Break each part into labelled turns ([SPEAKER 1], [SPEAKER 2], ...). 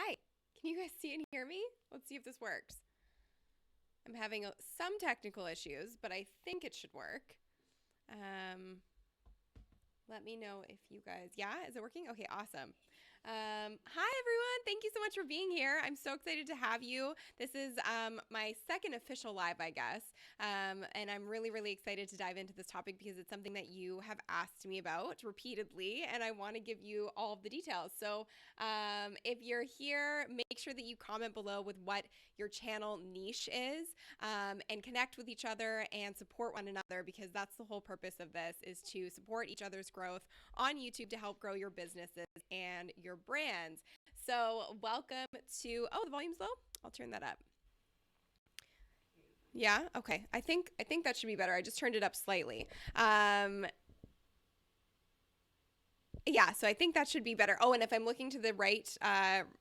[SPEAKER 1] Hi, can you guys see and hear me? Let's see if this works. I'm having some technical issues, but I think it should work. Let me know if you guys, is it working? Okay, awesome. Hi everyone, thank you so much for being here. I'm so excited to have you. This is my second official live, I guess, and I'm really excited to dive into this topic because it's something that you have asked me about repeatedly, and I want to give you all of the details. So if you're here, make sure that you comment below with what your channel niche is, and connect with each other and support one another, because that's the whole purpose of this, is to support each other's growth on YouTube to help grow your businesses and your brands. So welcome to, oh, the volume's low? I'll turn that up. Yeah, okay. I think that should be better. I just turned it up slightly. Yeah, so I think that should be better. Oh, and if I'm looking to the right,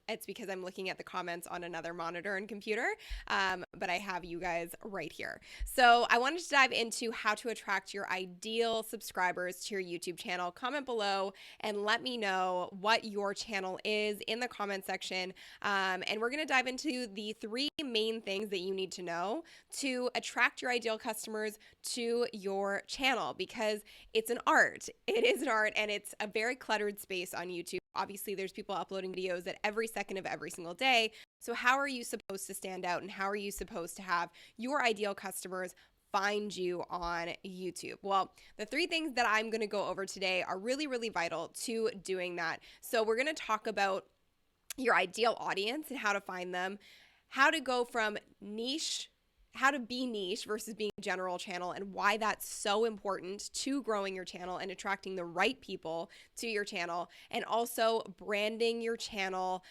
[SPEAKER 1] it's because I'm looking at the comments on another monitor and computer, but I have you guys right here. So I wanted to dive into how to attract your ideal subscribers to your YouTube channel. Comment below and let me know what your channel is in the comment section. And we're going to dive into the 3 main things that you need to know to attract your ideal customers to your channel, because it's an art. It is an art, and it's a very cluttered space on YouTube. Obviously, there's people uploading videos at every second of every single day. So how are you supposed to stand out, and how are you supposed to have your ideal customers find you on YouTube? Well, the 3 things that I'm going to go over today are really vital to doing that. So we're going to talk about your ideal audience and how to find them, how to go from niche, how to be niche versus being a general channel, and why that's so important to growing your channel and attracting the right people to your channel, and also branding your channel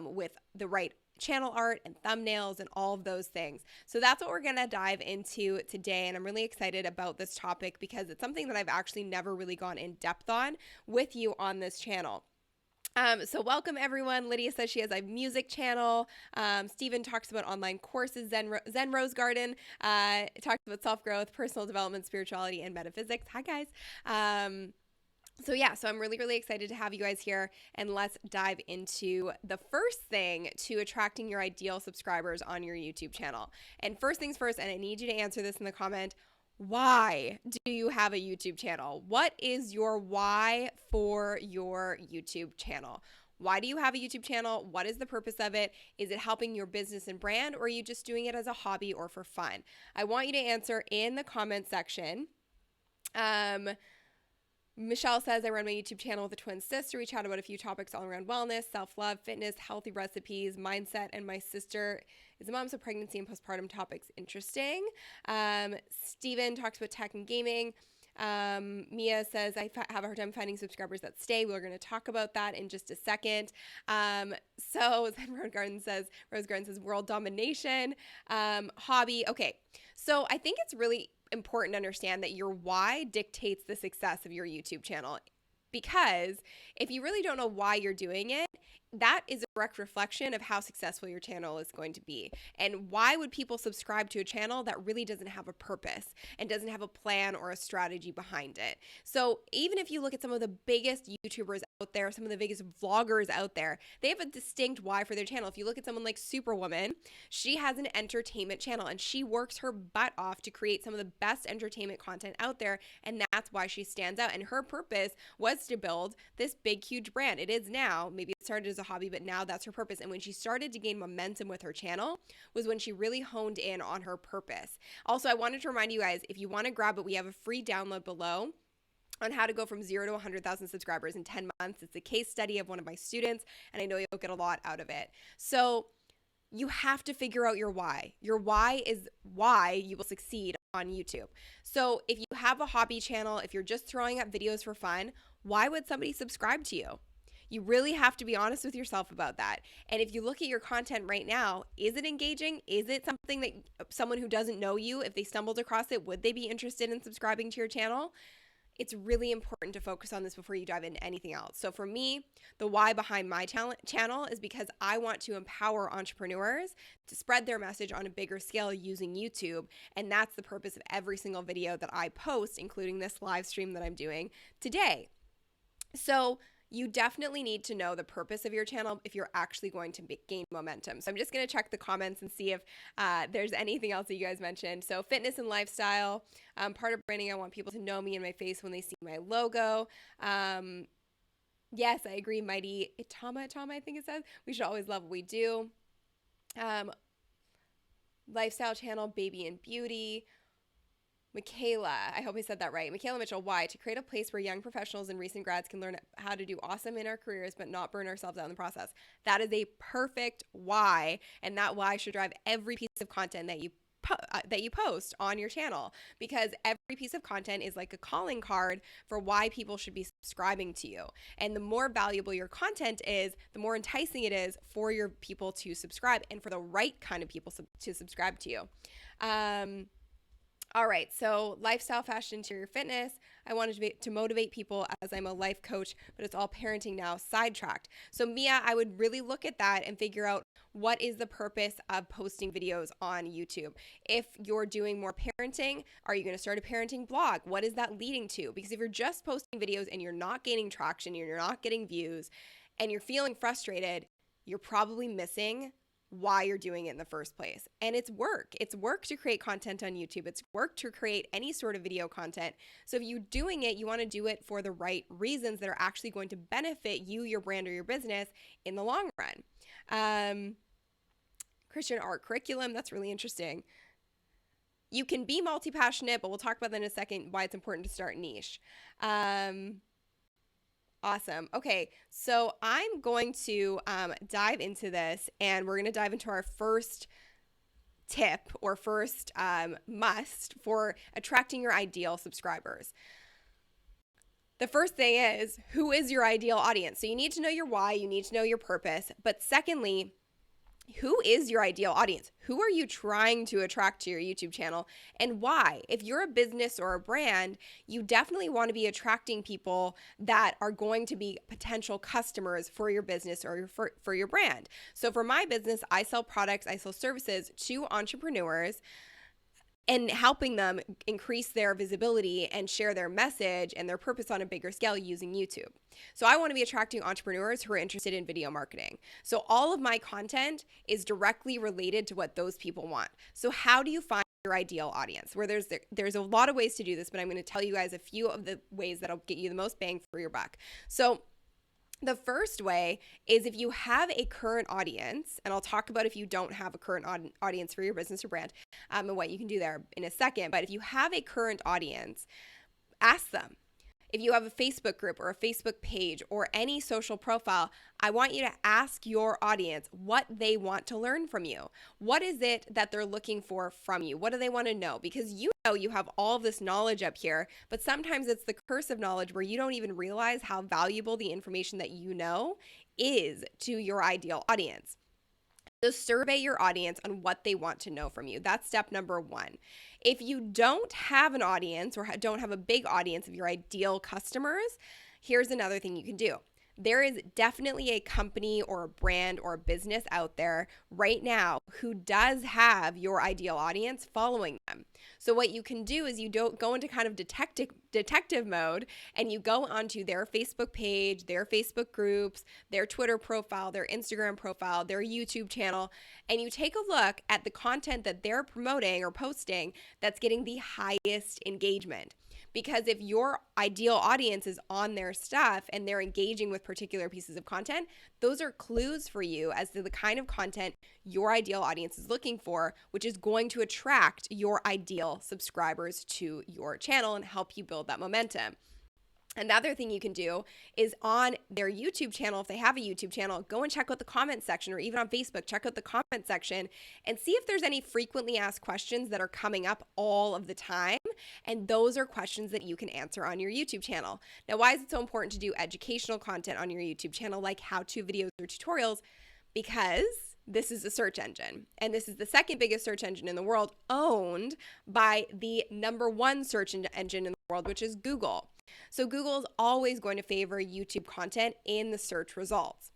[SPEAKER 1] with the right channel art and thumbnails and all of those things. So that's what we're going to dive into today, and I'm really excited about this topic because it's something that I've actually never really gone in depth on with you on this channel. So welcome everyone. Lydia says she has a music channel. Stephen talks about online courses. Zen Rose Garden talks about self-growth, personal development, spirituality, and metaphysics. Hi guys. So I'm really excited to have you guys here, and let's dive into the first thing to attracting your ideal subscribers on your YouTube channel. And first things first, and I need you to answer this in the comment: why do you have a YouTube channel? What is your why for your YouTube channel? Why do you have a YouTube channel? What is the purpose of it? Is it helping your business and brand, or are you just doing it as a hobby or for fun? I want you to answer in the comment section. Michelle says, I run my YouTube channel with a twin sister. We chat about a few topics all around wellness, self-love, fitness, healthy recipes, mindset, and my sister is a mom, so pregnancy and postpartum topics. Interesting. Steven talks about tech and gaming. Mia says, I have a hard time finding subscribers that stay. We're going to talk about that in just a second. So Rose Garden says world domination, hobby. Okay, so I think it's really important to understand that your why dictates the success of your YouTube channel, because if you really don't know why you're doing it, that is a direct reflection of how successful your channel is going to be. And why would people subscribe to a channel that really doesn't have a purpose and doesn't have a plan or a strategy behind it? So even if you look at some of the biggest YouTubers out there, some of the biggest vloggers out there, they have a distinct why for their channel. If you look at someone like Superwoman, she has an entertainment channel, and she works her butt off to create some of the best entertainment content out there, and that's why she stands out. And her purpose was to build this big, huge brand. It is now. Maybe it started as a hobby, but now that's her purpose. And when she started to gain momentum with her channel was when she really honed in on her purpose. Also, I wanted to remind you guys, if you want to grab it, we have a free download below on how to go from 0 to 100,000 subscribers in 10 months. It's a case study of one of my students, and I know you'll get a lot out of it. So you have to figure out your why. Your why is why you will succeed on YouTube. So if you have a hobby channel, if you're just throwing up videos for fun, why would somebody subscribe to you? You really have to be honest with yourself about that. And if you look at your content right now, is it engaging? Is it something that someone who doesn't know you, if they stumbled across it, would they be interested in subscribing to your channel? It's really important to focus on this before you dive into anything else. So for me, the why behind my channel is because I want to empower entrepreneurs to spread their message on a bigger scale using YouTube. And that's the purpose of every single video that I post, including this live stream that I'm doing today. So you definitely need to know the purpose of your channel if you're actually going to gain momentum. So I'm just going to check the comments and see if there's anything else that you guys mentioned. So fitness and lifestyle, part of branding, I want people to know me and my face when they see my logo. Yes, I agree, Mighty. Itama, I think it says. We should always love what we do. Lifestyle channel, baby and beauty. Michaela, I hope I said that right. Michaela Mitchell, why? To create a place where young professionals and recent grads can learn how to do awesome in our careers, but not burn ourselves out in the process. That is a perfect why, and that why should drive every piece of content that you post on your channel, because every piece of content is like a calling card for why people should be subscribing to you. And the more valuable your content is, the more enticing it is for your people to subscribe and for the right kind of people to subscribe to you. All right, so lifestyle, fashion, interior, fitness. I wanted to motivate people as I'm a life coach, but it's all parenting now, sidetracked. So Mia, I would really look at that and figure out what is the purpose of posting videos on YouTube. If you're doing more parenting, are you going to start a parenting blog? What is that leading to? Because if you're just posting videos and you're not gaining traction, you're not getting views, and you're feeling frustrated, you're probably missing why you're doing it in the first place. And it's work. It's work to create content on YouTube. It's work to create any sort of video content. So if you're doing it, you want to do it for the right reasons that are actually going to benefit you, your brand, or your business in the long run. Christian art curriculum, that's really interesting. You can be multi-passionate, but we'll talk about that in a second, why it's important to start niche. Awesome. Okay, so I'm going to dive into this, and we're going to dive into our first tip or first must for attracting your ideal subscribers. The first thing is, who is your ideal audience? So you need to know your why, you need to know your purpose, but secondly, who is your ideal audience? Who are you trying to attract to your YouTube channel, and why? If you're a business or a brand, you definitely want to be attracting people that are going to be potential customers for your business or for your brand. So for my business, I sell products, I sell services to entrepreneurs, and helping them increase their visibility and share their message and their purpose on a bigger scale using YouTube. So I want to be attracting entrepreneurs who are interested in video marketing. So all of my content is directly related to what those people want. So how do you find your ideal audience? Where there's a lot of ways to do this, but I'm going to tell you guys a few of the ways that'll get you the most bang for your buck. So the first way is if you have a current audience, and I'll talk about if you don't have a current audience for your business or brand, and what you can do there in a second. But if you have a current audience, ask them. If you have a Facebook group or a Facebook page or any social profile, I want you to ask your audience what they want to learn from you. What is it that they're looking for from you? What do they want to know? Because you know you have all of this knowledge up here, but sometimes it's the curse of knowledge where you don't even realize how valuable the information that you know is to your ideal audience. So survey your audience on what they want to know from you. That's step number one. If you don't have an audience or don't have a big audience of your ideal customers, here's another thing you can do. There is definitely a company or a brand or a business out there right now who does have your ideal audience following them. So what you can do is you don't go into kind of detective mode, and you go onto their Facebook page, their Facebook groups, their Twitter profile, their Instagram profile, their YouTube channel, and you take a look at the content that they're promoting or posting that's getting the highest engagement. Because if your ideal audience is on their stuff and they're engaging with particular pieces of content, those are clues for you as to the kind of content your ideal audience is looking for, which is going to attract your ideal subscribers to your channel and help you build that momentum. Another thing you can do is on their YouTube channel, if they have a YouTube channel, go and check out the comment section, or even on Facebook, check out the comment section and see if there's any frequently asked questions that are coming up all of the time. And those are questions that you can answer on your YouTube channel. Now, why is it so important to do educational content on your YouTube channel, like how-to videos or tutorials? Because this is a search engine, and this is the second biggest search engine in the world, owned by the number one search engine in the world, which is Google. So Google is always going to favor YouTube content in the search results.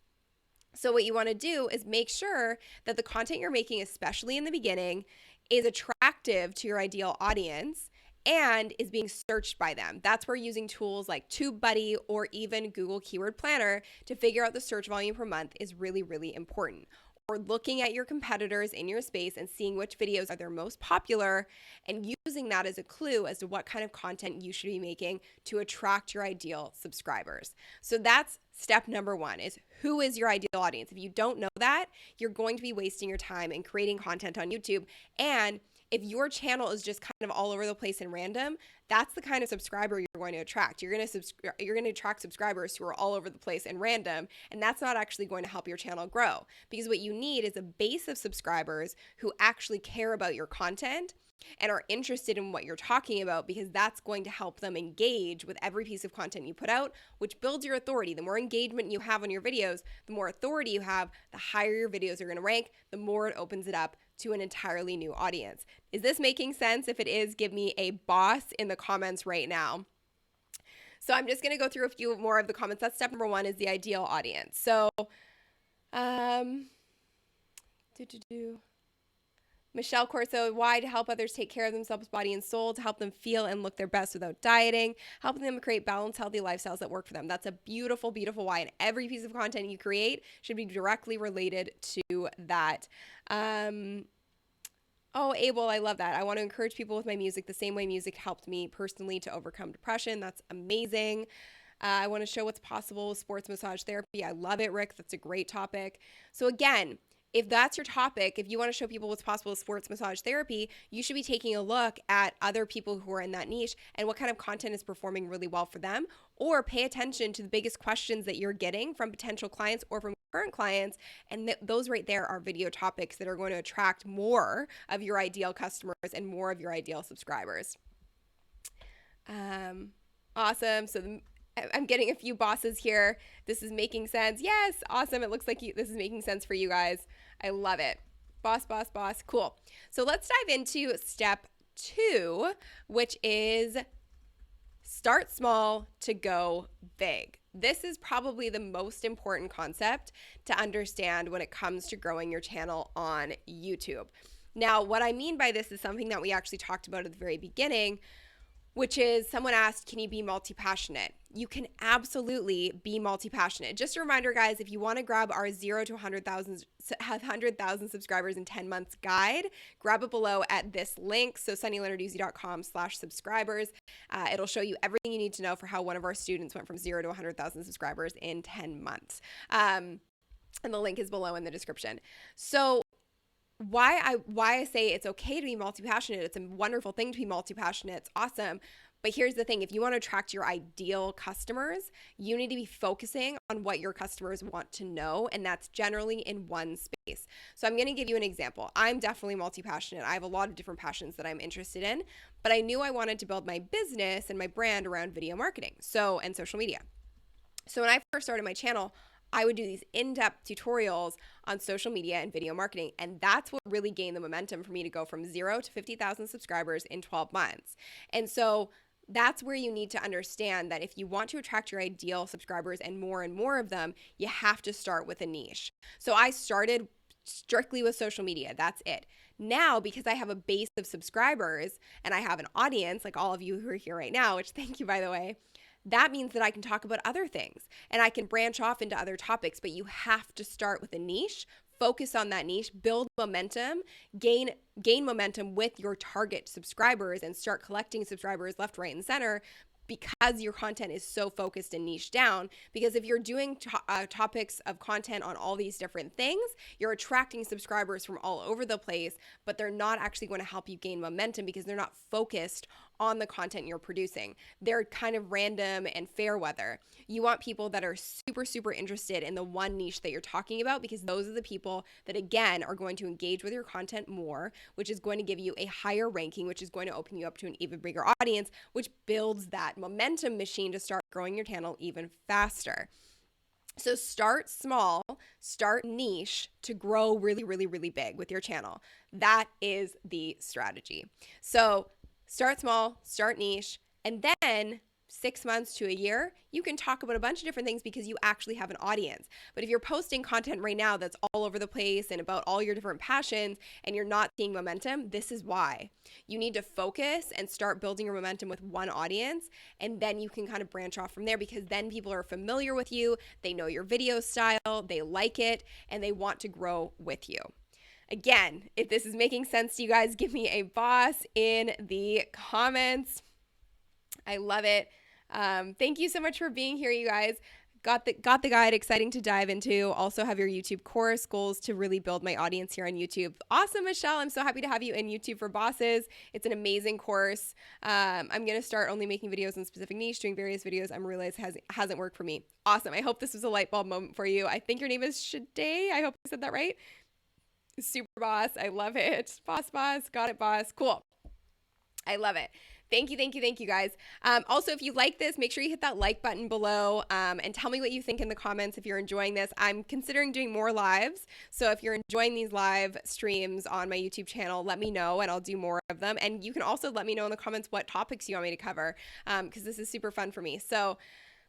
[SPEAKER 1] So what you want to do is make sure that the content you're making, especially in the beginning, is attractive to your ideal audience and is being searched by them. That's where using tools like TubeBuddy or even Google Keyword Planner to figure out the search volume per month is really, really important. Or looking at your competitors in your space and seeing which videos are their most popular and using that as a clue as to what kind of content you should be making to attract your ideal subscribers. So that's step number one, is who is your ideal audience? If you don't know that, you're going to be wasting your time in creating content on YouTube. And if your channel is just kind of all over the place and random, that's the kind of subscriber you're going to attract. You're going to attract subscribers who are all over the place and random, and that's not actually going to help your channel grow. Because what you need is a base of subscribers who actually care about your content and are interested in what you're talking about, because that's going to help them engage with every piece of content you put out, which builds your authority. The more engagement you have on your videos, the more authority you have, the higher your videos are going to rank, the more it opens it up to an entirely new audience. Is this making sense? If it is, give me a boss in the comments right now. So I'm just going to go through a few more of the comments. That's step number one, is the ideal audience. So, Michelle Corso, why? To help others take care of themselves, body and soul, to help them feel and look their best without dieting, helping them create balanced, healthy lifestyles that work for them. That's a beautiful, beautiful why. And every piece of content you create should be directly related to that. Oh, Abel, I love that. I want to encourage people with my music the same way music helped me personally to overcome depression. That's amazing. I want to show what's possible with sports massage therapy. I love it, Rick. That's a great topic. So again, if that's your topic, if you want to show people what's possible with sports massage therapy, you should be taking a look at other people who are in that niche and what kind of content is performing really well for them, or pay attention to the biggest questions that you're getting from potential clients or from current clients. And those right there are video topics that are going to attract more of your ideal customers and more of your ideal subscribers. Awesome. So I'm getting a few bosses here. This is making sense. Yes, awesome. It looks like this is making sense for you guys. I love it. Boss, boss, boss. Cool. So let's dive into step 2, which is start small to go big. This is probably the most important concept to understand when it comes to growing your channel on YouTube. Now, what I mean by this is something that we actually talked about at the very beginning, which is someone asked, can you be multi-passionate? You can absolutely be multi-passionate. Just a reminder, guys, if you want to grab our 0 to 100,000 subscribers in 10 months guide, grab it below at this link. So sunnylenarduzzi.com/subscribers. It'll show you everything you need to know for how one of our students went from 0 to 100,000 subscribers in 10 months. And the link is below in the description. So why I say it's okay to be multi-passionate, it's a wonderful thing to be multi-passionate, it's awesome. But here's the thing, if you want to attract your ideal customers, you need to be focusing on what your customers want to know, and that's generally in one space. So I'm going to give you an example. I'm definitely multi-passionate. I have a lot of different passions that I'm interested in, but I knew I wanted to build my business and my brand around video marketing, and social media. So when I first started my channel, I would do these in-depth tutorials on social media and video marketing, and that's what really gained the momentum for me to go from 0 to 50,000 subscribers in 12 months. And so that's where you need to understand that if you want to attract your ideal subscribers and more of them, you have to start with a niche. So I started strictly with social media. That's it. Now, because I have a base of subscribers and I have an audience, like all of you who are here right now, which thank you, by the way, that means that I can talk about other things and I can branch off into other topics, but you have to start with a niche, focus on that niche, build momentum, gain momentum with your target subscribers and start collecting subscribers left, right, and center, because your content is so focused and niche down. Because if you're doing topics of content on all these different things, you're attracting subscribers from all over the place, but they're not actually going to help you gain momentum because they're not focused on the content you're producing. They're kind of random and fair weather. You want people that are super, super interested in the one niche that you're talking about, because those are the people that, again, are going to engage with your content more, which is going to give you a higher ranking, which is going to open you up to an even bigger audience, which builds that momentum machine to start growing your channel even faster. So start small, start niche to grow really, really, really big with your channel. That is the strategy. So start small, start niche, and then 6 months to a year, you can talk about a bunch of different things because you actually have an audience. But if you're posting content right now that's all over the place and about all your different passions and you're not seeing momentum, this is why. You need to focus and start building your momentum with one audience, and then you can kind of branch off from there, because then people are familiar with you, they know your video style, they like it, and they want to grow with you. Again, if this is making sense to you guys, give me a boss in the comments. I love it. Thank you so much for being here, you guys. Got the guide, exciting to dive into. Also have your YouTube course, goals to really build my audience here on YouTube. Awesome, Michelle. I'm so happy to have you in YouTube for Bosses. It's an amazing course. I'm going to start only making videos in specific niche, doing various videos I'm realized hasn't worked for me. Awesome. I hope this was a light bulb moment for you. I think your name is Shade. I hope I said that right. Super boss. I love it. Boss. Got it, boss. Cool. I love it. Thank you, guys. Also, if you like this, make sure you hit that like button below and tell me what you think in the comments if you're enjoying this. I'm considering doing more lives. So if you're enjoying these live streams on my YouTube channel, let me know and I'll do more of them. And you can also let me know in the comments what topics you want me to cover, because this is super fun for me. So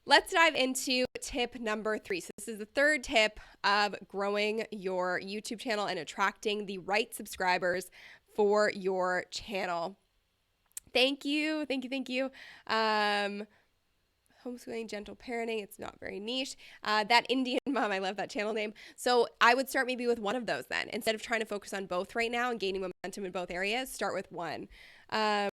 [SPEAKER 1] let's dive into tip number 3. So this is the third tip of growing your YouTube channel and attracting the right subscribers for your channel. Thank you. Homeschooling, gentle parenting. It's not very niche. That Indian mom, I love that channel name. So I would start maybe with one of those then. Instead of trying to focus on both right now and gaining momentum in both areas, start with one. I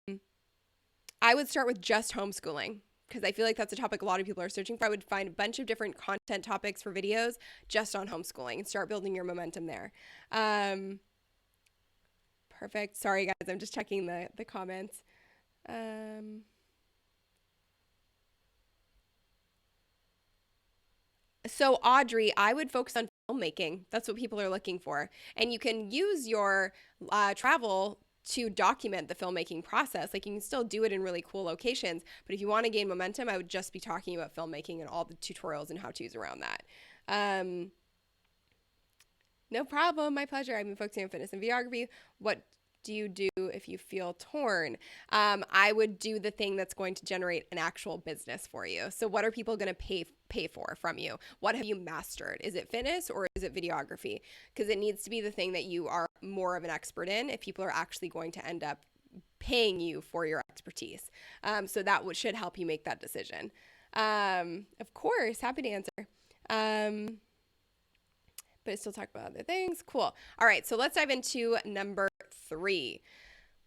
[SPEAKER 1] would start with just homeschooling, because I feel like that's a topic a lot of people are searching for. I would find a bunch of different content topics for videos just on homeschooling and start building your momentum there. Perfect. Sorry, guys. I'm just checking the comments. So Audrey, I would focus on filmmaking. That's what people are looking for. And you can use your travel to document the filmmaking process. Like, you can still do it in really cool locations, but if you want to gain momentum, I would just be talking about filmmaking and all the tutorials and how-tos around that. No problem. My pleasure. I've been focusing on fitness and videography. What do you do if you feel torn? I would do the thing that's going to generate an actual business for you. So what are people going to pay for from you? What have you mastered? Is it fitness or is it videography? Because it needs to be the thing that you are more of an expert in if people are actually going to end up paying you for your expertise. So that should help you make that decision. Of course, happy to answer. But I still talk about other things. Cool. All right, so let's dive into number 3.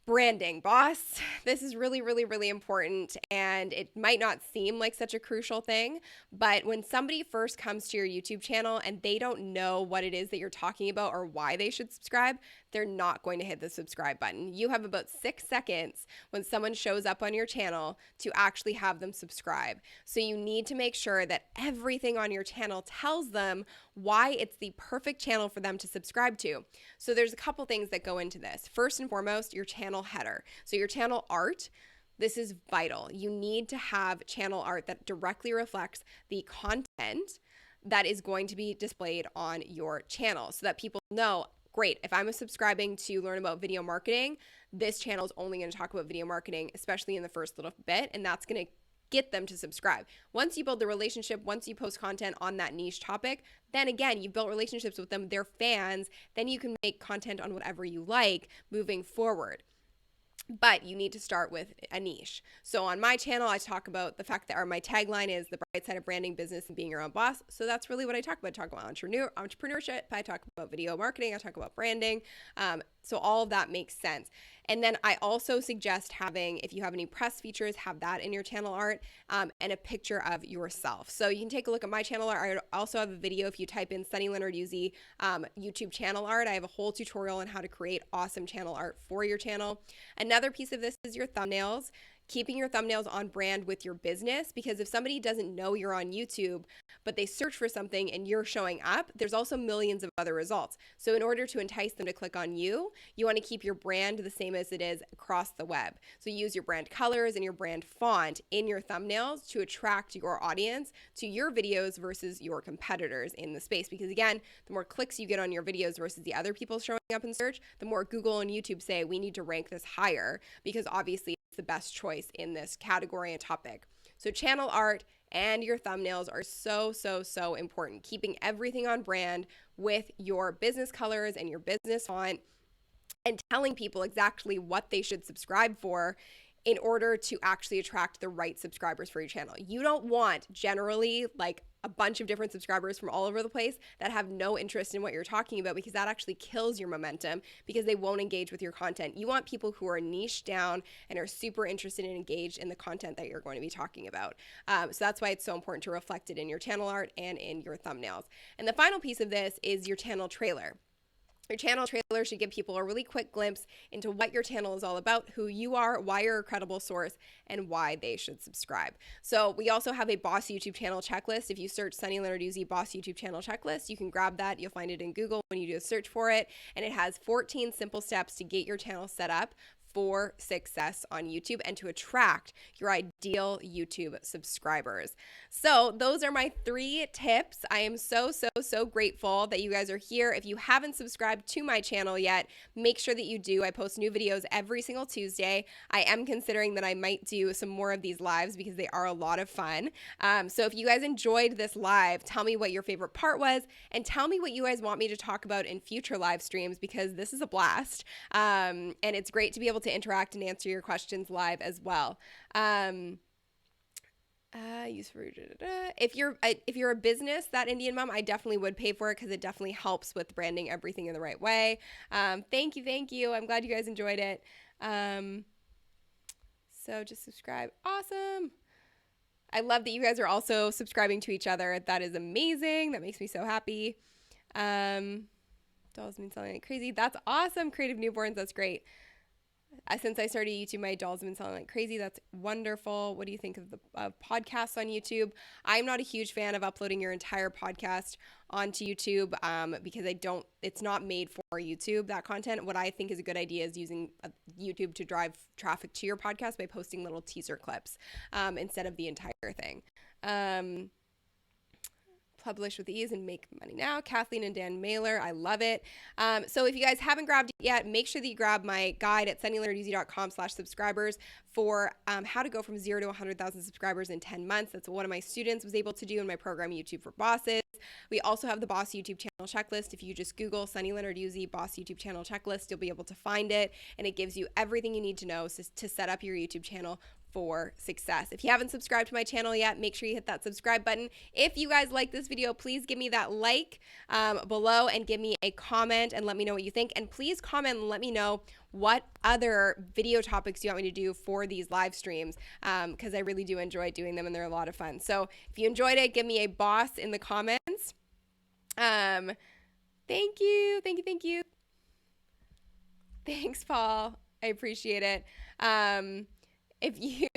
[SPEAKER 1] Branding, boss. This is really, really, really important, and it might not seem like such a crucial thing, but when somebody first comes to your YouTube channel and they don't know what it is that you're talking about or why they should subscribe, they're not going to hit the subscribe button. You have about 6 seconds when someone shows up on your channel to actually have them subscribe. So you need to make sure that everything on your channel tells them why it's the perfect channel for them to subscribe to. So there's a couple things that go into this. First and foremost, your channel header. So your channel art, this is vital. You need to have channel art that directly reflects the content that is going to be displayed on your channel so that people know, great, if I'm subscribing to learn about video marketing, this channel is only going to talk about video marketing, especially in the first little bit, and that's going to get them to subscribe. Once you build the relationship, once you post content on that niche topic, then again, you've built relationships with them, they're fans, then you can make content on whatever you like moving forward. But you need to start with a niche. So on my channel, I talk about the fact that my tagline is the bright side of branding, business, and being your own boss. So that's really what I talk about. I talk about entrepreneurship. I talk about video marketing. I talk about branding. So all of that makes sense. And then I also suggest having, if you have any press features, have that in your channel art, and a picture of yourself. So you can take a look at my channel art. I also have a video if you type in Sunny Lenarduzzi YouTube channel art. I have a whole tutorial on how to create awesome channel art for your channel. Another piece of this is your thumbnails. Keeping your thumbnails on brand with your business, because if somebody doesn't know you're on YouTube, but they search for something and you're showing up, there's also millions of other results. So in order to entice them to click on you, you want to keep your brand the same as it is across the web. So use your brand colors and your brand font in your thumbnails to attract your audience to your videos versus your competitors in the space. Because again, the more clicks you get on your videos versus the other people showing up in search, the more Google and YouTube say, we need to rank this higher, because obviously the best choice in this category and topic. So channel art and your thumbnails are so, so, so important. Keeping everything on brand with your business colors and your business font, and telling people exactly what they should subscribe for in order to actually attract the right subscribers for your channel. You don't want generally like a bunch of different subscribers from all over the place that have no interest in what you're talking about, because that actually kills your momentum because they won't engage with your content. You want people who are niched down and are super interested and engaged in the content that you're going to be talking about. So that's why it's so important to reflect it in your channel art and in your thumbnails. And the final piece of this is your channel trailer. Your channel trailer should give people a really quick glimpse into what your channel is all about, who you are, why you're a credible source, and why they should subscribe. So we also have a Boss YouTube channel checklist. If you search Sunny Lenarduzzi Boss YouTube channel checklist, you can grab that. You'll find it in Google when you do a search for it. And it has 14 simple steps to get your channel set up for success on YouTube and to attract your ideal YouTube subscribers. So those are my 3 tips. I am so, so, so grateful that you guys are here. If you haven't subscribed to my channel yet, make sure that you do. I post new videos every single Tuesday. I am considering that I might do some more of these lives because they are a lot of fun. So if you guys enjoyed this live, tell me what your favorite part was and tell me what you guys want me to talk about in future live streams, because this is a blast. And it's great to be able to interact and answer your questions live as well. If you're a business, that Indian mom, I definitely would pay for it because it definitely helps with branding everything in the right way. Thank you. I'm glad you guys enjoyed it. So just subscribe. Awesome. I love that you guys are also subscribing to each other. That is amazing. That makes me so happy. Dolls mean selling like crazy. That's awesome. Creative newborns. That's great. Since I started YouTube, my dolls have been selling like crazy. That's wonderful. What do you think of the podcasts on YouTube? I'm not a huge fan of uploading your entire podcast onto YouTube because it's not made for YouTube, that content. What I think is a good idea is using YouTube to drive traffic to your podcast by posting little teaser clips instead of the entire thing. Publish with ease and make money now. Kathleen and Dan Mailer, I love it. So if you guys haven't grabbed it yet, make sure that you grab my guide at sunnylenarduzzi.com/subscribers for how to go from 0 to 100,000 subscribers in 10 months. That's what one of my students was able to do in my program, YouTube for Bosses. We also have the Boss YouTube channel checklist. If you just Google Sunny Lenarduzzi Boss YouTube channel checklist, you'll be able to find it, and it gives you everything you need to know to set up your YouTube channel for success. If you haven't subscribed to my channel yet, make sure you hit that subscribe button. If you guys like this video, please give me that like below and give me a comment and let me know what you think. And please comment and let me know what other video topics you want me to do for these live streams, because I really do enjoy doing them and they're a lot of fun. So if you enjoyed it, give me a boss in the comments. Thank you. Thanks, Paul. I appreciate it. If you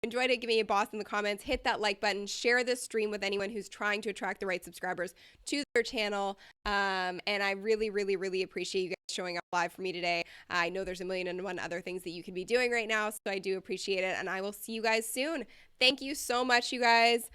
[SPEAKER 1] enjoyed it, give me a boss in the comments, hit that like button, share this stream with anyone who's trying to attract the right subscribers to their channel. And I really, really, really appreciate you guys showing up live for me today. I know there's a million and one other things that you could be doing right now, so I do appreciate it. And I will see you guys soon. Thank you so much, you guys.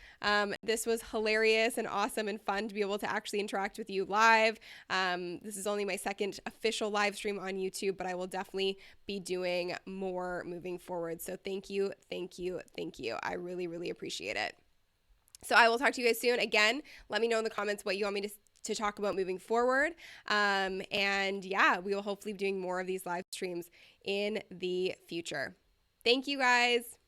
[SPEAKER 1] This was hilarious and awesome and fun to be able to actually interact with you live. This is only my second official live stream on YouTube, but I will definitely be doing more moving forward. So thank you. I really, really appreciate it. So I will talk to you guys soon. Again, let me know in the comments what you want me to talk about moving forward. And yeah, we will hopefully be doing more of these live streams in the future. Thank you, guys.